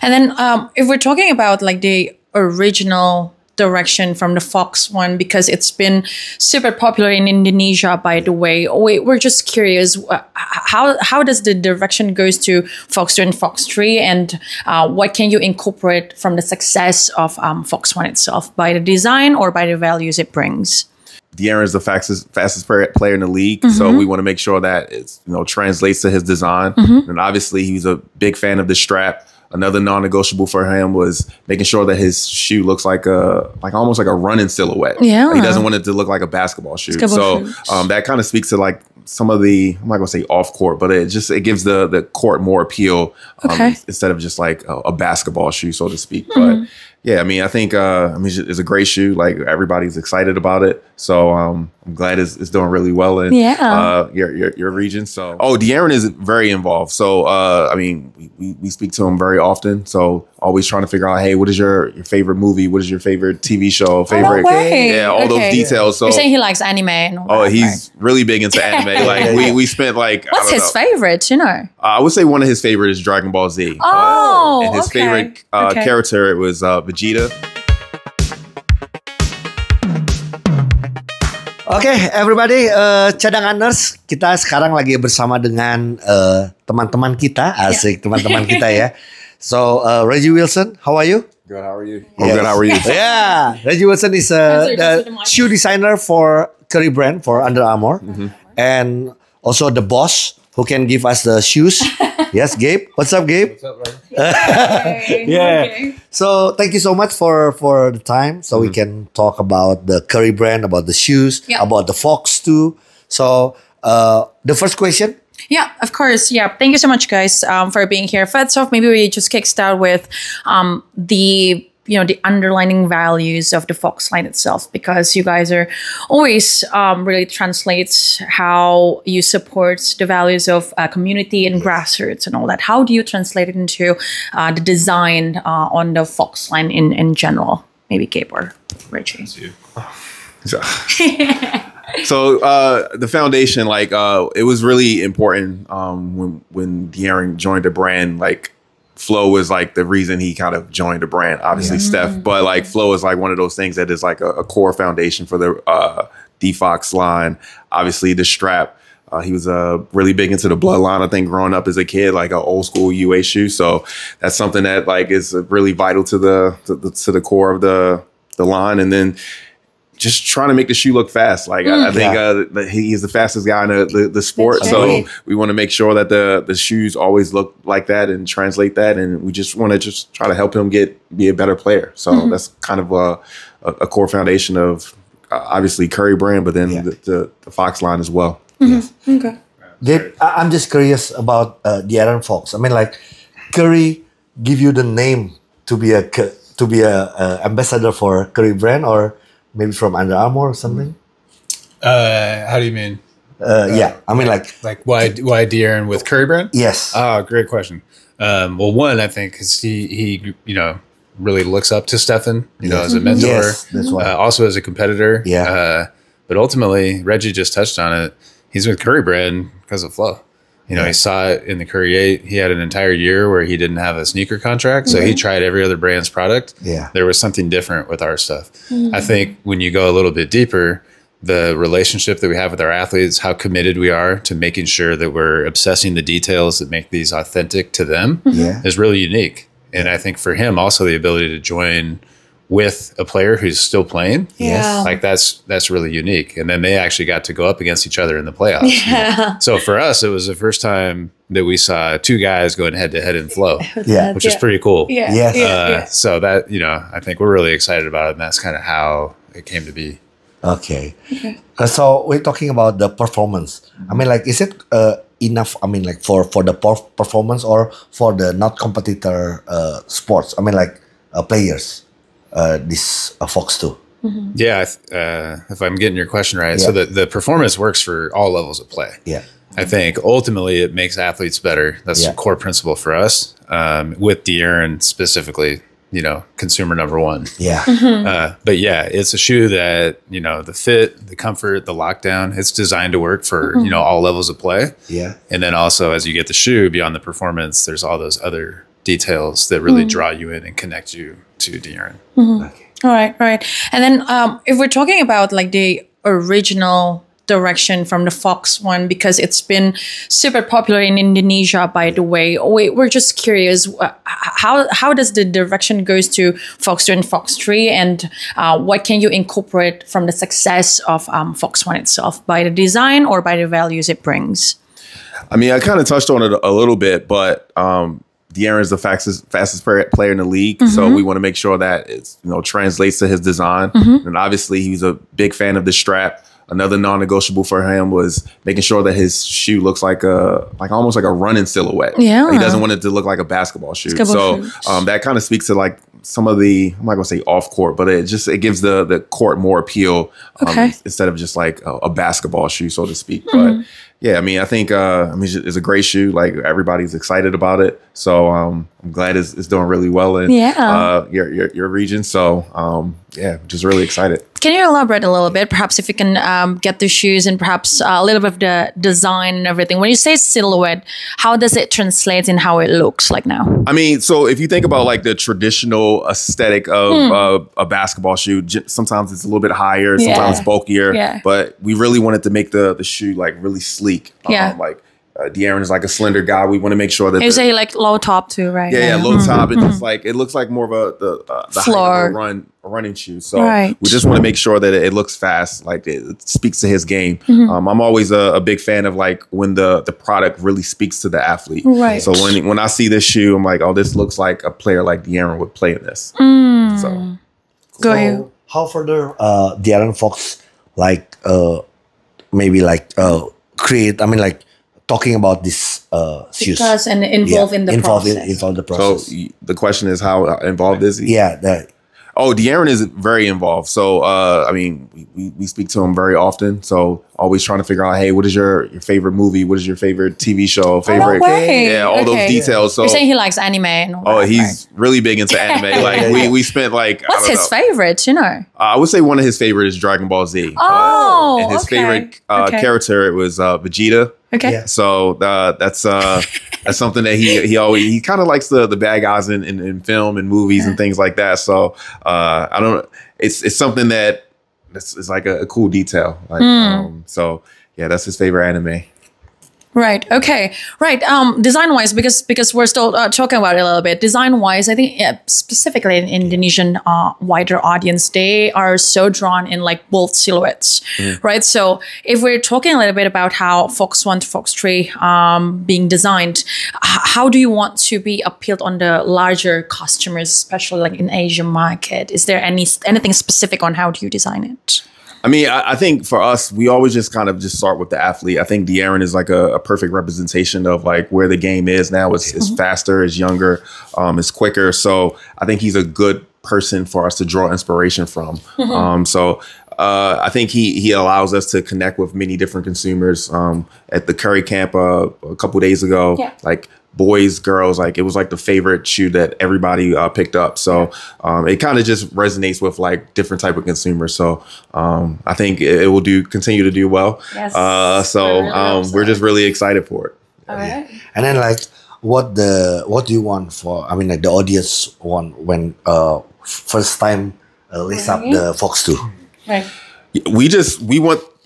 And then if we're talking about like the original direction from the Fox one, because it's been super popular in Indonesia, by the way, we're just curious, how does the direction goes to Fox 2 and Fox 3, and what can you incorporate from the success of Fox 1 itself by the design or by the values it brings? De'Aaron is the fastest player in the league, so we want to make sure that it translates to his design. And obviously, he's a big fan of the strap. Another non-negotiable for him was making sure that his shoe looks like almost like a running silhouette. Yeah, he doesn't want it to look like a basketball shoe. So that kind of speaks to like some of the, I'm not gonna say off court, but it gives the court more appeal instead of just like a basketball shoe, so to speak. But yeah, I mean, I think it's a great shoe. Like everybody's excited about it, so I'm glad it's doing really well in your region. So De'Aaron is very involved. So I mean, we speak to him very often. So always trying to figure out, hey, what is your favorite movie? What is your favorite TV show? Favorite, all those details. So you're saying he likes anime and all that, he's really big into anime. Like we spent like what's his favorite? You know, I would say one of his favorites is Dragon Ball Z. And his favorite character was Vegeta. Oke, everybody, cadanganers, kita sekarang lagi bersama dengan teman-teman kita, asik teman-teman kita ya. So, Reggie Wilson, how are you? Good, how are you? Yes. Good, how are you? Yeah, Reggie Wilson is the shoe designer for Curry brand, for Under Armour. And also the boss who can give us the shoes. Yes, Gabe. What's up, Gabe? What's up, Ryan? Yeah. Okay. So thank you so much for the time. So we can talk about the Curry brand, about the shoes, about the Fox too. So the first question. Yeah, of course. Yeah. Thank you so much, guys, for being here. First off, maybe we just kickstart with the underlining values of the Fox line itself, because you guys are always really translates how you support the values of community and grassroots and all that. How do you translate it into the design on the Fox line in general? Maybe Gabe or Reggie. So the foundation, like it was really important when De'Aaron joined the brand. Like Flow was like the reason he kind of joined the brand. Obviously Steph, but like Flow is like one of those things that is like a core foundation for the DeFox line. Obviously the strap. He was really big into the bloodline, I think, growing up as a kid, like an old school UA shoe. So that's something that like is really vital to the core of the line. And then just trying to make the shoe look fast. Like I think he's the fastest guy in the sport. That's so right. We want to make sure that the shoes always look like that and translate that. And we just want to just try to help him be a better player. So that's kind of a core foundation of obviously Curry brand, but then the Fox line as well. Yes. Okay. Gabe, I'm just curious about De'Aaron Fox. I mean, like Curry give you the name to be a ambassador for Curry brand, or maybe from Under Armour or something? How do you mean? Yeah, I mean like why De'Aaron with Curry brand? Yes. Oh, great question. Well, one, I think because he really looks up to Stefan, as a mentor. Yes, that's why. Also as a competitor. Yeah. But ultimately, Reggie just touched on it. He's with Curry brand because of Flow. He saw it in the Curry 8. He had an entire year where he didn't have a sneaker contract. So he tried every other brand's product. Yeah. There was something different with our stuff. I think when you go a little bit deeper, the relationship that we have with our athletes, how committed we are to making sure that we're obsessing the details that make these authentic to them is really unique. And I think for him also the ability to join with a player who's still playing. Yeah. Like that's really unique. And then they actually got to go up against each other in the playoffs. Yeah. So for us, it was the first time that we saw two guys going head to head in Flow, which is pretty cool. Yeah. Yes. So that, I think we're really excited about it. And that's kind of how it came to be. Okay. So we're talking about the performance. I mean, like, is it enough? I mean, like for the performance or for the not competitor sports? I mean, like players. This Fox 2. Yeah, if I'm getting your question right. So the performance works for all levels of play. Yeah. I think ultimately it makes athletes better. That's a core principle for us. With De'Aaron specifically, consumer number one. Yeah. But yeah, it's a shoe that, the fit, the comfort, the lockdown, it's designed to work for, all levels of play. Yeah. And then also as you get the shoe beyond the performance, there's all those other details that really draw you in and connect you to De'Aaron. All right. And then if we're talking about like the original direction from the Fox one, because it's been super popular in Indonesia, by the way, we're just curious, how does the direction goes to Fox 2 and Fox 3, and what can you incorporate from the success of Fox 1 itself by the design or by the values it brings? I mean, I kind of touched on it a little bit, but De'Aaron is the fastest player in the league, so we want to make sure that it's translates to his design. And obviously, he's a big fan of the strap. Another non-negotiable for him was making sure that his shoe looks like almost like a running silhouette. Yeah, he doesn't want it to look like a basketball shoe. So that kind of speaks to like some of the, I'm not gonna say off court, but it gives the court more appeal instead of just like a basketball shoe, so to speak. But yeah, I mean, I think it's a great shoe. Like everybody's excited about it, so I'm glad it's doing really well in your region. So just really excited. Can you elaborate a little bit? Perhaps if you can get the shoes and perhaps a little bit of the design and everything. When you say silhouette, how does it translate in how it looks like now? I mean, so if you think about like the traditional aesthetic of a basketball shoe, sometimes it's a little bit higher, sometimes it's bulkier, but we really wanted to make the shoe like really sleek. De'Aaron is like a slender guy. We want to make sure that you say like low top too, right? Yeah, low top. It's just like it looks like more of the floor height of a running shoe. So we just want to make sure that it looks fast, like it speaks to his game. I'm always a big fan of like when the product really speaks to the athlete. Right. So when I see this shoe, I'm like, oh, this looks like a player like De'Aaron would play in this. So go ahead. How further De'Aaron Fox maybe create? I mean talking about this shoes. Because and involved in the process. Involved the process. So the question is, how involved is he? Yeah. De'Aaron is very involved. So, I mean, we speak to him very often. So always trying to figure out, hey, what is your favorite movie? What is your favorite TV show? Favorite, all those details. So you're saying he likes anime and all that, he's really big into anime. Like we spent like, what's his favorite? I would say one of his favorites is Dragon Ball Z. And his favorite character was Vegeta. Okay. Yeah. So that's something that he kind of likes the bad guys in film and movies and things like that. So I don't. It's something that it's like a cool detail. Like so yeah, that's his favorite anime. Right. Okay. Right. Design wise, because we're still talking about it a little bit. Design wise, I think specifically in Indonesian wider audience, they are so drawn in like bold silhouettes, right? So if we're talking a little bit about how Fox 1 to Fox 3 being designed, how do you want to be appealed on the larger customers, especially like in Asian market? Is there anything specific on how do you design it? I mean, I think for us, we always just start with the athlete. I think De'Aaron is like a perfect representation of like where the game is now. It's faster, it's younger, it's quicker. So I think he's a good person for us to draw inspiration from. I think he allows us to connect with many different consumers. At the Curry camp a couple days ago, like boys, girls, like it was like the favorite shoe that everybody picked up. So it kind of just resonates with like different type of consumers. So I think it will continue to do well. Yes. We're just really excited for it. All right. And then like what do you want for? I mean, like the audience want when first time lace up the Fox 2. Right.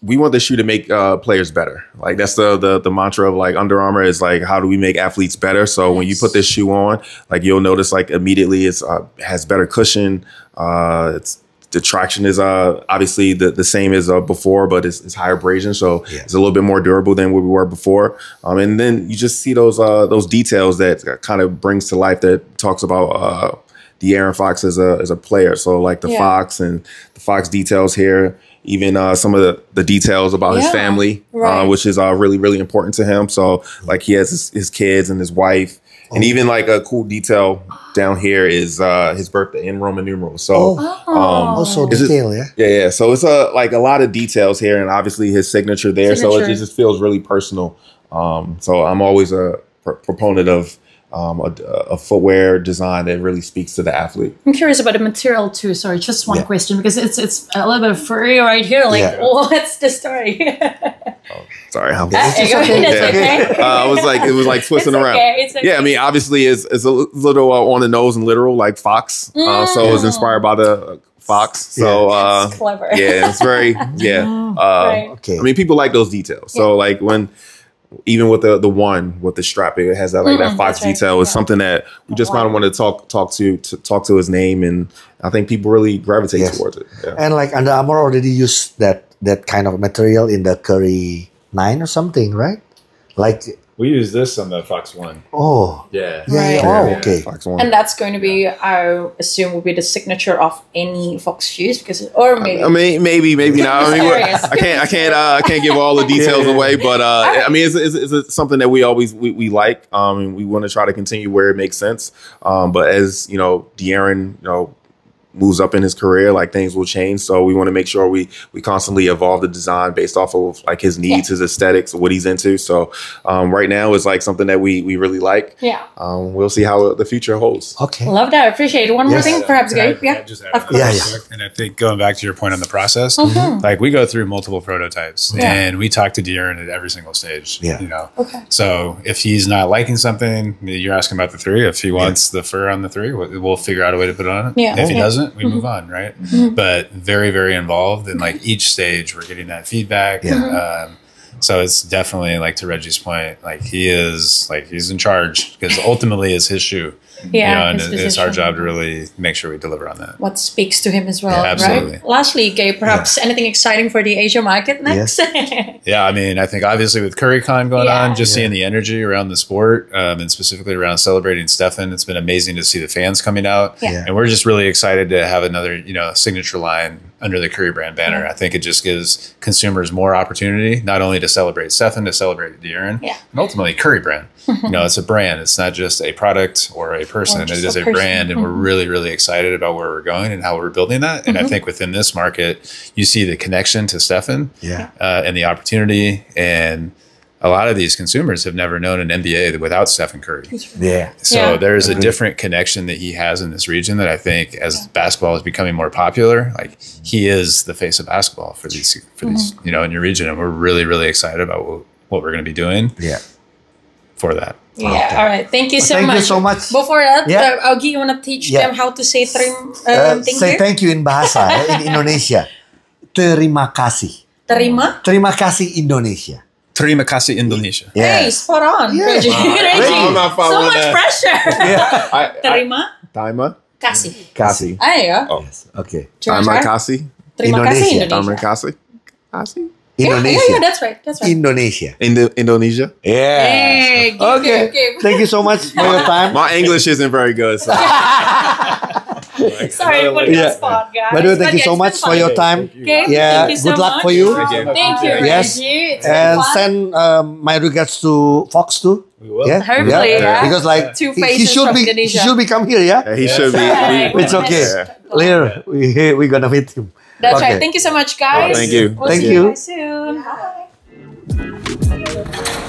We want the shoe to make players better. Like that's the mantra of like Under Armour is like, how do we make athletes better? So when you put this shoe on, like you'll notice like immediately it's has better cushion. The traction is obviously the same as before, but it's higher abrasion, so it's a little bit more durable than what we were before. And then you just see those details that kind of brings to life that talks about De'Aaron Fox as a player. So like the Fox and the Fox details here. Even some of the details about his family, which is really, really important to him. So like he has his kids and his wife. And even like a cool detail down here is his birthday in Roman numerals. So also detail, yeah. So it's like a lot of details here, and obviously his signature there. So it just feels really personal. So I'm always a proponent of a footwear design that really speaks to the athlete. I'm curious about the material too. Sorry, just one question because it's a little bit of furry right here. Like, Yeah. what's the story? Sorry, I'm That's okay. it was like twisting It's around. okay, it's okay. Yeah, I mean, obviously, it's a little on the nose and literal, like fox. So it was inspired by the fox. So That's clever. yeah, it's very Right. Okay. I mean, people like those details. So like when. Even with the one with the strap, it has that like that fox that's right. detail. It's Yeah. something that we just kind of wanted to talk to his name, and I think people really gravitate Yes. towards it. Yeah. And like Under Armour already used that kind of material in the Curry 9 or something, right? Like, We use this on the Fox One. oh, Yeah. yeah, Right. oh, Yeah. okay. Fox One. And that's going to be, I assume, will be the signature of any Fox shoes because, or maybe. I mean, maybe not. I mean, Mysterious. I can't give all the details away, but I mean, it's something that we always we like. And we want to try to continue where it makes sense. But as you know, De'Aaron, moves up in his career, like things will change. So we want to make sure we constantly evolve the design based off of like his needs, his aesthetics, what he's into. So right now it's like something that we really like. Yeah. We'll see how the future holds. Okay. Love that. I appreciate it. One more Yes. thing, perhaps, Gabe. Yeah. Just Of course. Yeah, real quick. And I think going back to your point on the process, like we go through multiple prototypes Yeah. and we talk to De'Aaron at every single stage. Yeah. Okay. So if he's not liking something, you're asking about the 3. If he wants the fur on the 3, we'll figure out a way to put it on it. Yeah. If he Yeah. doesn't, we move on, right? But very, very involved in like each stage, we're getting that feedback. Yeah. So it's definitely like to Reggie's point, like he's in charge because ultimately it's his shoe. Yeah. And his it's our position. job to really make sure we deliver on that. What speaks to him as well, Yeah, absolutely. right? Lastly, Gabe, perhaps anything exciting for the Asia market next? Yeah, I mean, I think obviously with CurryCon going Yeah. on, just seeing the energy around the sport and specifically around celebrating Stefan, it's been amazing to see the fans coming out. Yeah. And we're just really excited to have another, signature line under the Curry brand banner. I think it just gives consumers more opportunity, not only to celebrate Stefan, to celebrate De'Aaron, Yeah. and ultimately Curry brand. It's a brand. It's not just a product or a person. Or It just is a a person. brand, and we're really, really excited about where we're going and how we're building that. And I think within this market, you see the connection to Stefan Yeah. and the opportunity. And a lot of these consumers have never known an NBA without Stephen Curry. Yeah. So Yeah. there's a different connection that he has in this region that I think as basketball is becoming more popular, like he is the face of basketball for these, in your region. And we're really, really excited about what we're going to be doing Yeah. for that. Yeah. Okay. All right. Thank you so Thank much. you so much. Before that, Yeah. Augie, you want to teach Yeah. them how to say thank Say you? thank you in bahasa in Indonesia. Terima kasih. Terima. Terima kasih Indonesia. Terima kasih Indonesia. Hey, spot on. Yeah. Reggie. Reggie. I'm not So following much that. pressure. Terima Taima kasih. Kasi. Ayo. Oh. Okay. Taima Kasi. Terima kasih Indonesia. Taima Indonesia. Kasi. Kasi. Indonesia. Yeah, that's right. That's right. Indonesia. Indonesia. Yeah. Hey, give, Okay. give. Thank you so much for your time. My English isn't very good. So. Sorry for the Yeah. spot, guys. By the way, thank But you so it's much been for your fun. time. Okay, Yeah, thank you so good luck much. for you. Thank you, Yes. Reggie. It's been And fun. send my regards to Fox too. We will. Yeah, Hopefully, yeah. Because like Two he faces should from be Indonesia. he should be come here. Yeah, Yeah, he should be. Right. it's okay. Yeah. Later we gonna meet him. That's Okay. right. Thank you so much, guys. Thank you. We'll Thank see you. you guys soon. Bye.